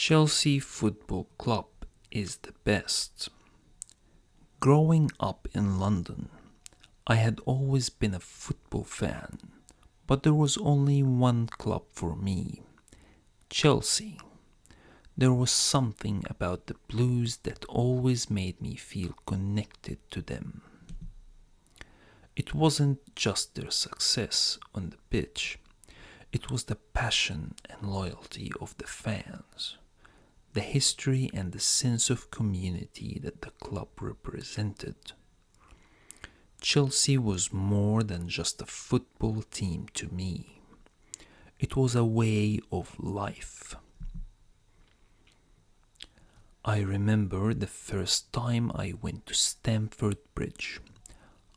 Chelsea Football Club is the best. Growing up in London, I had always been a football fan, but there was only one club for me, Chelsea. There was something about the Blues that always made me feel connected to them. It wasn't just their success on the pitch, it was the passion and loyalty of the fans, the history and the sense of community that the club represented. Chelsea was more than just a football team to me. It was a way of life. I remember the first time I went to Stamford Bridge.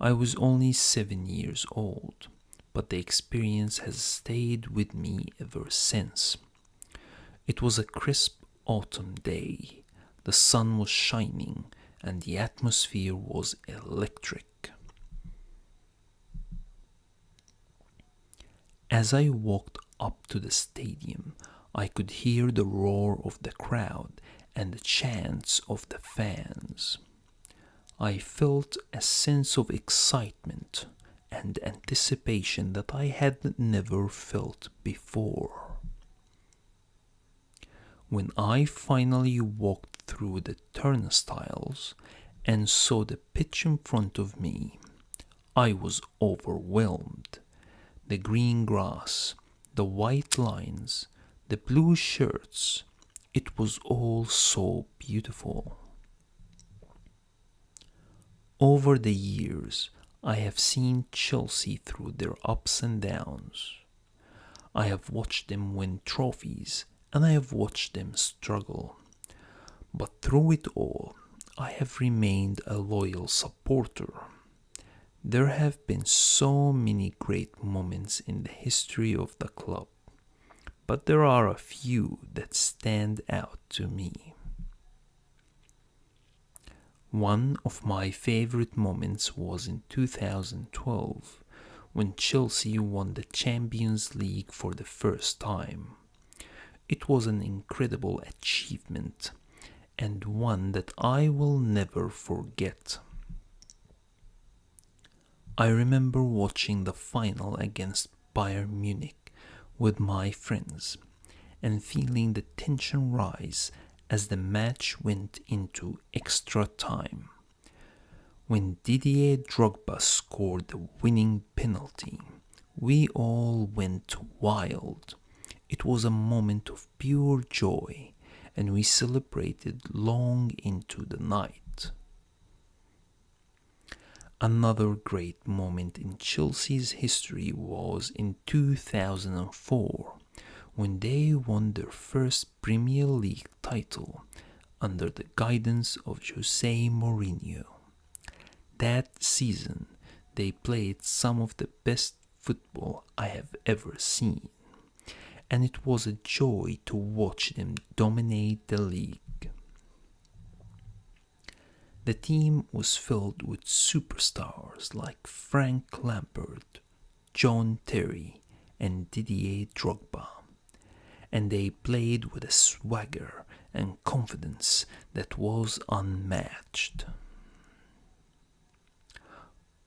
I was only 7 years old, but the experience has stayed with me ever since. It was a crisp autumn day. The sun was shining and the atmosphere was electric. As I walked up to the stadium, I could hear the roar of the crowd and the chants of the fans. I felt a sense of excitement and anticipation that I had never felt before. When I finally walked through the turnstiles and saw the pitch in front of me, I was overwhelmed. The green grass, the white lines, the blue shirts, it was all so beautiful. Over the years, I have seen Chelsea through their ups and downs. I have watched them win trophies and I have watched them struggle. But through it all, I have remained a loyal supporter. There have been so many great moments in the history of the club, but there are a few that stand out to me. One of my favorite moments was in 2012 when Chelsea won the Champions League for the first time. It was an incredible achievement and one that I will never forget. I remember watching the final against Bayern Munich with my friends and feeling the tension rise as the match went into extra time. When Didier Drogba scored the winning penalty, we all went wild. It was a moment of pure joy, and we celebrated long into the night. Another great moment in Chelsea's history was in 2004 when they won their first Premier League title under the guidance of Jose Mourinho. That season, they played some of the best football I have ever seen, and it was a joy to watch them dominate the league. The team was filled with superstars like Frank Lampard, John Terry, and Didier Drogba, and they played with a swagger and confidence that was unmatched.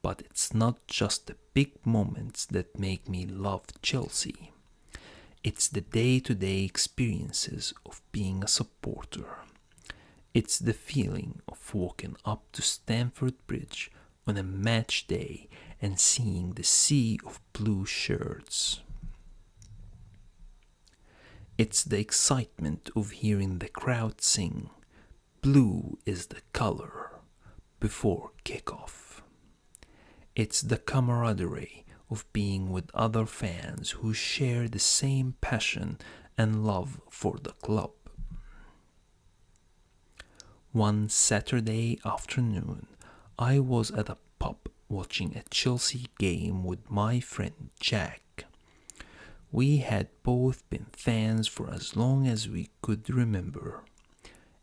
But it's not just the big moments that make me love Chelsea. It's the day-to-day experiences of being a supporter. It's the feeling of walking up to Stamford Bridge on a match day and seeing the sea of blue shirts. It's the excitement of hearing the crowd sing, "Blue is the color," before kickoff. It's the camaraderie of being with other fans who share the same passion and love for the club. One Saturday afternoon, I was at a pub watching a Chelsea game with my friend Jack. We had both been fans for as long as we could remember,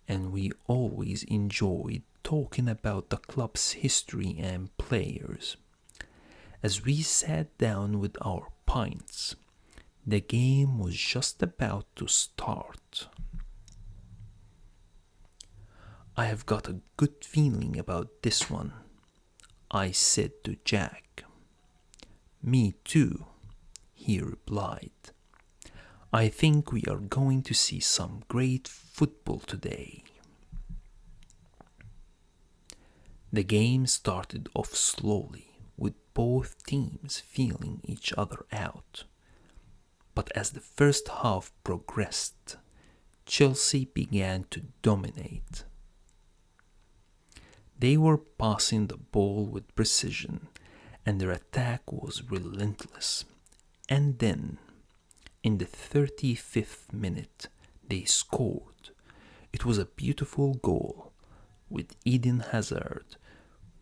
and we always enjoyed talking about the club's history and players. As we sat down with our pints, the game was just about to start. I have got a good feeling about this one, I said to Jack. Me too, he replied. I think we are going to see some great football today. The game started off slowly, with both teams feeling each other out. But as the first half progressed, Chelsea began to dominate. They were passing the ball with precision, and their attack was relentless. And then, in the 35th minute, they scored. It was a beautiful goal, with Eden Hazard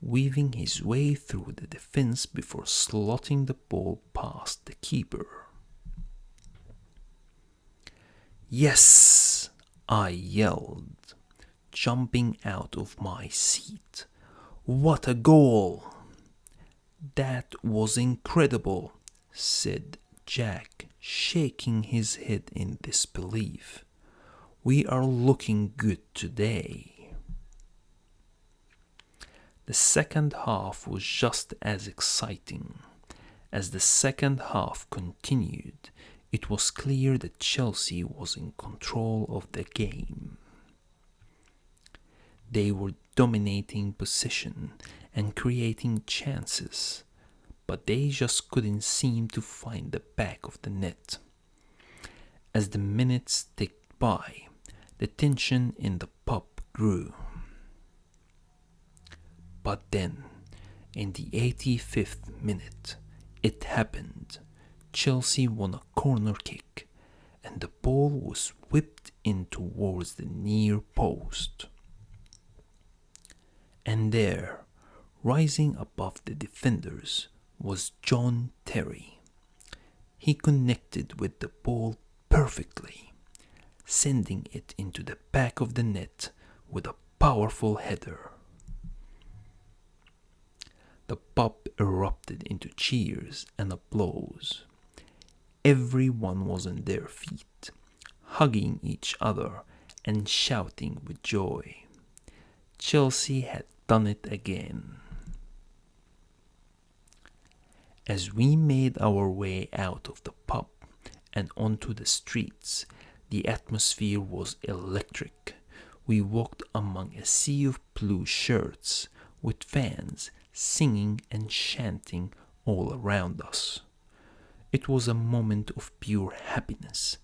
weaving his way through the defense before slotting the ball past the keeper. Yes, I yelled, jumping out of my seat. What a goal! That was incredible, said Jack, shaking his head in disbelief. We are looking good today. The second half was just as exciting. As the second half continued, it was clear that Chelsea was in control of the game. They were dominating possession and creating chances, but they just couldn't seem to find the back of the net. As the minutes ticked by, the tension in the pub grew. But then, in the 85th minute, it happened. Chelsea won a corner kick, and the ball was whipped in towards the near post. And there, rising above the defenders, was John Terry. He connected with the ball perfectly, sending it into the back of the net with a powerful header. The pub erupted into cheers and applause. Everyone was on their feet, hugging each other and shouting with joy. Chelsea had done it again. As we made our way out of the pub and onto the streets, the atmosphere was electric. We walked among a sea of blue shirts, with fans singing and chanting all around us. It was a moment of pure happiness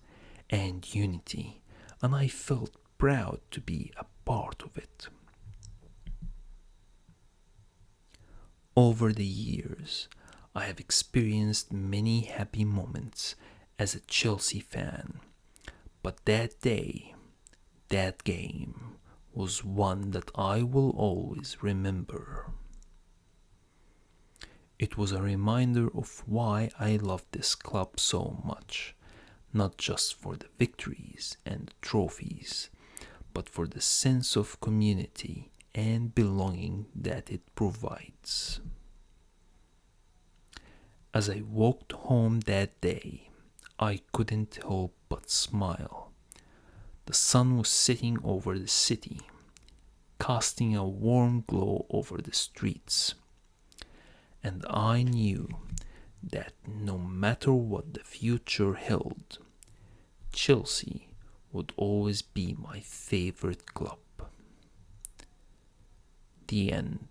and unity, and I felt proud to be a part of it. Over the years, I have experienced many happy moments as a Chelsea fan, but that day, that game, was one that I will always remember. It was a reminder of why I love this club so much, not just for the victories and the trophies, but for the sense of community and belonging that it provides. As I walked home that day, I couldn't help but smile. The sun was setting over the city, casting a warm glow over the streets. And I knew that no matter what the future held, Chelsea would always be my favorite club. The end.